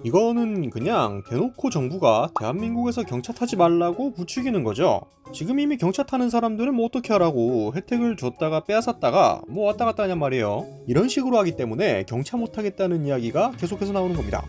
이거는 그냥 대놓고 정부가 대한민국에서 경차 타지 말라고 부추기는 거죠. 지금 이미 경차 타는 사람들은 뭐 어떻게 하라고 혜택을 줬다가 빼앗았다가 뭐 왔다 갔다 하냔 말이에요. 이런 식으로 하기 때문에 경차 못 타겠다는 이야기가 계속해서 나오는 겁니다.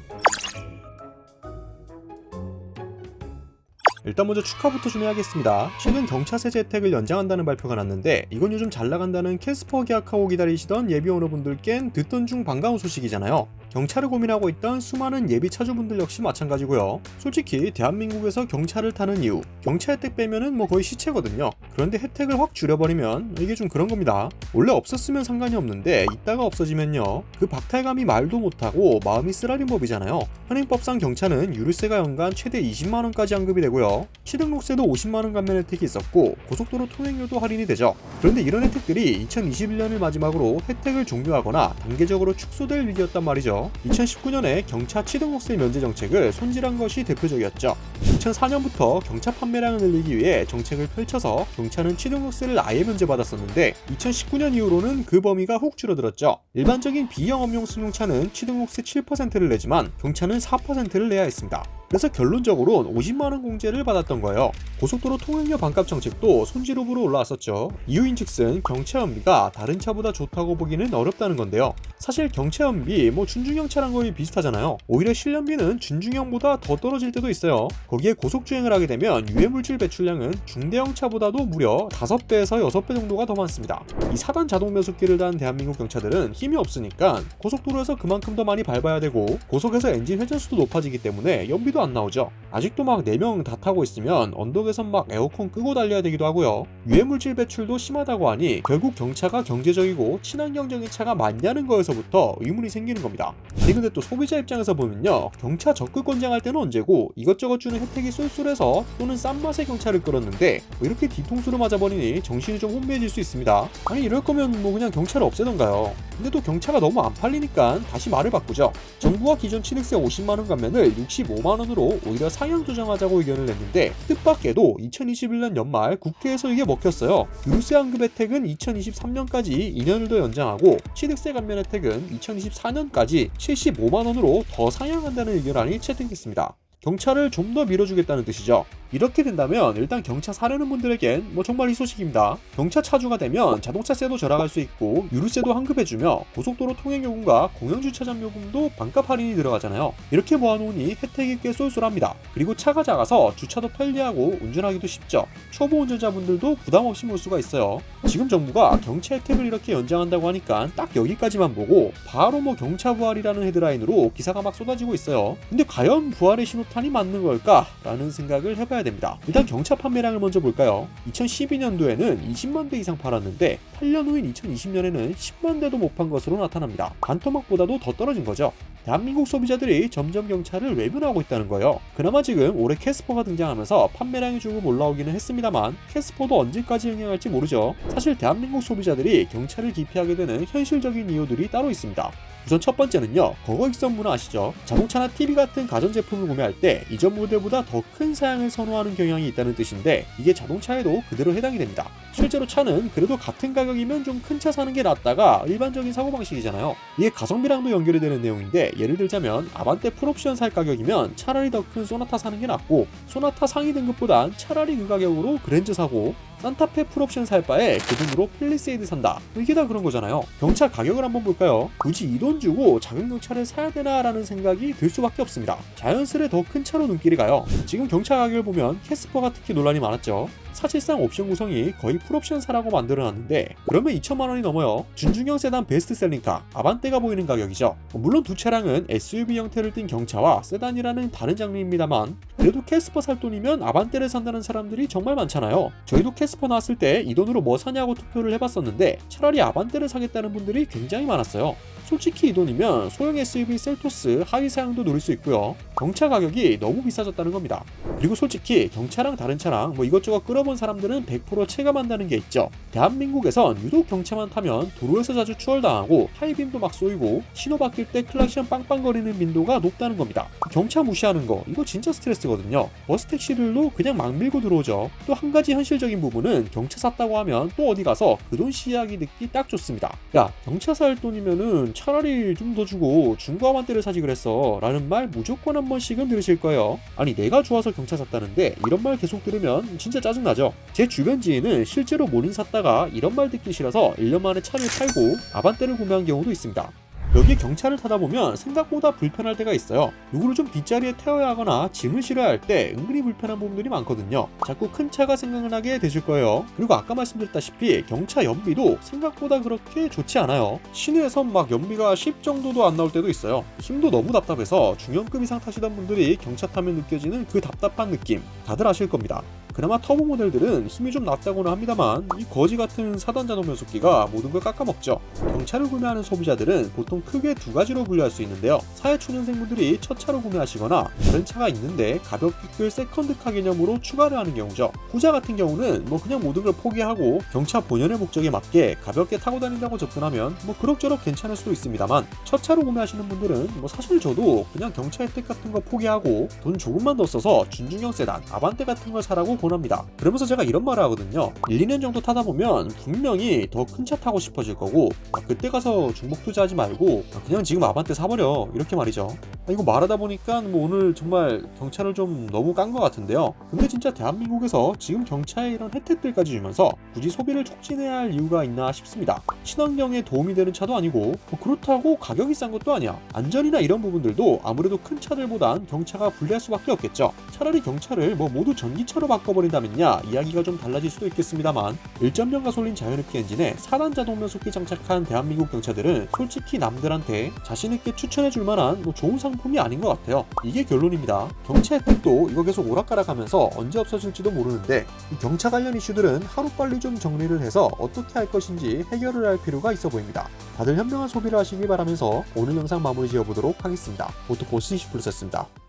일단 먼저 축하부터 좀 해야겠습니다. 최근 경차 세제 혜택을 연장한다는 발표가 났는데 이건 요즘 잘 나간다는 캐스퍼 계약하고 기다리시던 예비 오너분들께는 듣던 중 반가운 소식이잖아요. 경차를 고민하고 있던 수많은 예비 차주분들 역시 마찬가지고요. 솔직히 대한민국에서 경차를 타는 이유, 경차 혜택 빼면은 뭐 거의 시체거든요. 그런데 혜택을 확 줄여버리면 이게 좀 그런 겁니다. 원래 없었으면 상관이 없는데 있다가 없어지면요, 그 박탈감이 말도 못하고 마음이 쓰라린 법이잖아요. 현행법상 경차는 유류세가 연간 최대 20만원까지 환급이 되고요, 취등록세도 50만원 감면 혜택이 있었고 고속도로 통행료도 할인이 되죠. 그런데 이런 혜택들이 2021년을 마지막으로 혜택을 종료하거나 단계적으로 축소될 위기였단 말이죠. 2019년에 경차 취등록세 면제 정책을 손질한 것이 대표적이었죠. 2004년부터 경차 판매량을 늘리기 위해 정책을 펼쳐서 경차는 취등록세를 아예 면제받았었는데 2019년 이후로는 그 범위가 훅 줄어들었죠. 일반적인 비영업용 승용차는 취등록세 7%를 내지만 경차는 4%를 내야 했습니다. 그래서 결론적으로는 50만원 공제를 받았던 거예요. 고속도로 통행료 반값 정책도 손지루부로 올라왔었죠. 이유인즉슨 경차 연비가 다른 차보다 좋다고 보기는 어렵다는 건데요. 사실 경차 연비 준중형 차랑 거의 비슷하잖아요. 오히려 실연비는 준중형보다 더 떨어질 때도 있어요. 거기에 고속주행을 하게 되면 유해물질 배출량은 중대형 차보다도 무려 5배에서 6배 정도가 더 많습니다. 이 4단 자동 변속기를 단 대한민국 경차들은 힘이 없으니까 고속도로에서 그만큼 더 많이 밟아야 되고 고속에서 엔진 회전수도 높아지기 때문에 연비도 안 나오죠. 아직도 막 4명 다 타고 있으면 언덕에선 막 에어컨 끄고 달려야 되기도 하고요. 유해물질 배출도 심하다고 하니 결국 경차가 경제적이고 친환경적인 차가 맞냐는 거에서부터 의문이 생기는 겁니다. 아니 근데 또 소비자 입장에서 보면요, 경차 적극 권장할 때는 언제고 이것저것 주는 혜택이 쏠쏠해서 또는 싼 맛의 경차를 끌었는데 이렇게 뒤통수를 맞아버리니 정신이 좀 혼미해질 수 있습니다. 아니 이럴 거면 그냥 경차를 없애던가요. 근데 또 경차가 너무 안 팔리니까 다시 말을 바꾸죠. 정부와 기존 취득세 50만원 감면을 65만원으로 오히려 상향 조정하자고 의견을 냈는데 뜻밖에도 2021년 연말 국회에서 이게 먹혔어요. 유류세 환급 혜택은 2023년까지 2년을 더 연장하고 취득세 감면 혜택은 2024년까지 75만원으로 더 상향한다는 의견안이 채택됐습니다. 경차를 좀 더 밀어주겠다는 뜻이죠. 이렇게 된다면 일단 경차 사려는 분들에겐 정말 이 소식입니다. 경차 차주가 되면 자동차세도 절약할 수 있고 유류세도 환급해주며 고속도로 통행요금과 공영주차장 요금도 반값 할인이 들어가잖아요. 이렇게 모아놓으니 혜택이 꽤 쏠쏠합니다. 그리고 차가 작아서 주차도 편리하고 운전하기도 쉽죠. 초보 운전자분들도 부담없이 몰 수가 있어요. 지금 정부가 경차 혜택을 이렇게 연장한다고 하니까 딱 여기까지만 보고 바로 경차 부활이라는 헤드라인으로 기사가 막 쏟아지고 있어요. 근데 과연 부활의 신호탄이 맞는 걸까? 라는 생각을 해봐야 됩니다. 일단 경차 판매량을 먼저 볼까요? 2012년도에는 20만 대 이상 팔았는데 8년 후인 2020년에는 10만 대도 못 판 것으로 나타납니다. 반토막보다도 더 떨어진 거죠. 대한민국 소비자들이 점점 경차를 외면하고 있다는 거예요. 그나마 지금 올해 캐스퍼가 등장하면서 판매량이 조금 올라오기는 했습니다만 캐스퍼도 언제까지 흥행할지 모르죠. 사실 대한민국 소비자들이 경차를 기피하게 되는 현실적인 이유들이 따로 있습니다. 우선 첫 번째는요, 거거익선 문화 아시죠? 자동차나 TV 같은 가전제품을 구매할 때 이전 모델보다 더 큰 사양을 선호하는 경향이 있다는 뜻인데 이게 자동차에도 그대로 해당이 됩니다. 실제로 차는 그래도 같은 가격이면 좀 큰 차 사는 게 낫다가 일반적인 사고방식이잖아요. 이게 가성비랑도 연결이 되는 내용인데 예를 들자면 아반떼 풀옵션 살 가격이면 차라리 더 큰 소나타 사는 게 낫고 소나타 상위 등급보단 차라리 그 가격으로 그랜저 사고 산타페 풀옵션 살 바에 그 돈으로 팰리세이드 산다. 이게 다 그런 거잖아요. 경차 가격을 한번 볼까요? 굳이 이 돈 주고 자격용차를 사야 되나 라는 생각이 들 수밖에 없습니다. 자연스레 더 큰 차로 눈길이 가요. 지금 경차 가격을 보면 캐스퍼가 특히 논란이 많았죠. 사실상 옵션 구성이 거의 풀옵션 사라고 만들어놨는데 그러면 2천만원이 넘어요. 준중형 세단 베스트셀링카 아반떼가 보이는 가격이죠. 물론 두 차량은 SUV 형태를 띈 경차와 세단이라는 다른 장르입니다만 그래도 캐스퍼 살 돈이면 아반떼를 산다는 사람들이 정말 많잖아요. 저희도 캐스퍼 나왔을 때 이 돈으로 뭐 사냐고 투표를 해봤었는데 차라리 아반떼를 사겠다는 분들이 굉장히 많았어요. 솔직히 이 돈이면 소형 SUV 셀토스 하위 사양도 노릴 수 있고요. 경차 가격이 너무 비싸졌다는 겁니다. 그리고 솔직히 경차랑 다른 차랑 뭐 이것저것 끌어본 사람들은 100% 체감한다는 게 있죠. 대한민국에선 유독 경차만 타면 도로에서 자주 추월당하고 하이빔도 막 쏘이고 신호 바뀔 때 클락션 빵빵거리는 빈도가 높다는 겁니다. 경차 무시하는 거 이거 진짜 스트레스거든요. 버스 택시들도 그냥 막 밀고 들어오죠. 또 한 가지 현실적인 부분은 경차 샀다고 하면 또 어디 가서 그 돈 시야기 듣기 딱 좋습니다. 야, 경차 살 돈이면은 차라리 좀 더 주고 중고 아반떼를 사지 그랬어 라는 말 무조건 한 번씩은 들으실 거예요. 아니 내가 좋아서 경차 샀다는데 이런 말 계속 들으면 진짜 짜증나죠. 제 주변 지인은 실제로 모닌 샀다가 이런 말 듣기 싫어서 1년 만에 차를 팔고 아반떼를 구매한 경우도 있습니다. 여기 경차를 타다 보면 생각보다 불편할 때가 있어요. 누구를 좀 뒷자리에 태워야 하거나 짐을 실어야 할 때 은근히 불편한 부분들이 많거든요. 자꾸 큰 차가 생각을 하게 되실 거예요. 그리고 아까 말씀드렸다시피 경차 연비도 생각보다 그렇게 좋지 않아요. 시내에선 막 연비가 10 정도도 안 나올 때도 있어요. 힘도 너무 답답해서 중형급 이상 타시던 분들이 경차 타면 느껴지는 그 답답한 느낌 다들 아실 겁니다. 그나마 터보 모델들은 힘이 좀 낮다고는 합니다만 이 거지 같은 4단 자동 변속기가 모든 걸 깎아먹죠. 경차를 구매하는 소비자들은 보통 크게 두 가지로 분류할 수 있는데요. 사회초년생분들이 첫 차로 구매하시거나 다른 차가 있는데 가볍게 끌 세컨드카 개념으로 추가를 하는 경우죠. 후자 같은 경우는 뭐 그냥 모든 걸 포기하고 경차 본연의 목적에 맞게 가볍게 타고 다닌다고 접근하면 뭐 그럭저럭 괜찮을 수도 있습니다만 첫 차로 구매하시는 분들은 뭐 사실 저도 그냥 경차 혜택 같은 거 포기하고 돈 조금만 더 써서 준중형 세단, 아반떼 같은 걸 사라고 권합니다. 그러면서 제가 이런 말을 하거든요. 1, 2년 정도 타다 보면 분명히 더 큰 차 타고 싶어질 거고 그때 가서 중복 투자하지 말고 그냥 지금 아반떼 사버려 이렇게 말이죠. 이거 말하다 보니까 뭐 오늘 정말 경차를 좀 너무 깐 것 같은데요. 근데 진짜 대한민국에서 지금 경차에 이런 혜택들까지 주면서 굳이 소비를 촉진해야 할 이유가 있나 싶습니다. 친환경에 도움이 되는 차도 아니고 뭐 그렇다고 가격이 싼 것도 아니야. 안전이나 이런 부분들도 아무래도 큰 차들보단 경차가 불리할 수밖에 없겠죠. 차라리 경차를 뭐 모두 전기차로 바꿔버린다면야 이야기가 좀 달라질 수도 있겠습니다만 1.0 가솔린 자연흡기 엔진에 4단 자동 변속기 장착한 대한민국 경차들은 솔직히 남들한테 자신있게 추천해줄 만한 뭐 좋은 상품이 아닌 것 같아요. 이게 결론입니다. 경차 혜택도 이거 계속 오락가락하면서 언제 없어질지도 모르는데 이 경차 관련 이슈들은 하루빨리 좀 정리를 해서 어떻게 할 것인지 해결을 할 필요가 있어 보입니다. 다들 현명한 소비를 하시길 바라면서 오늘 영상 마무리 지어보도록 하겠습니다. 오토포스 20+였습니다.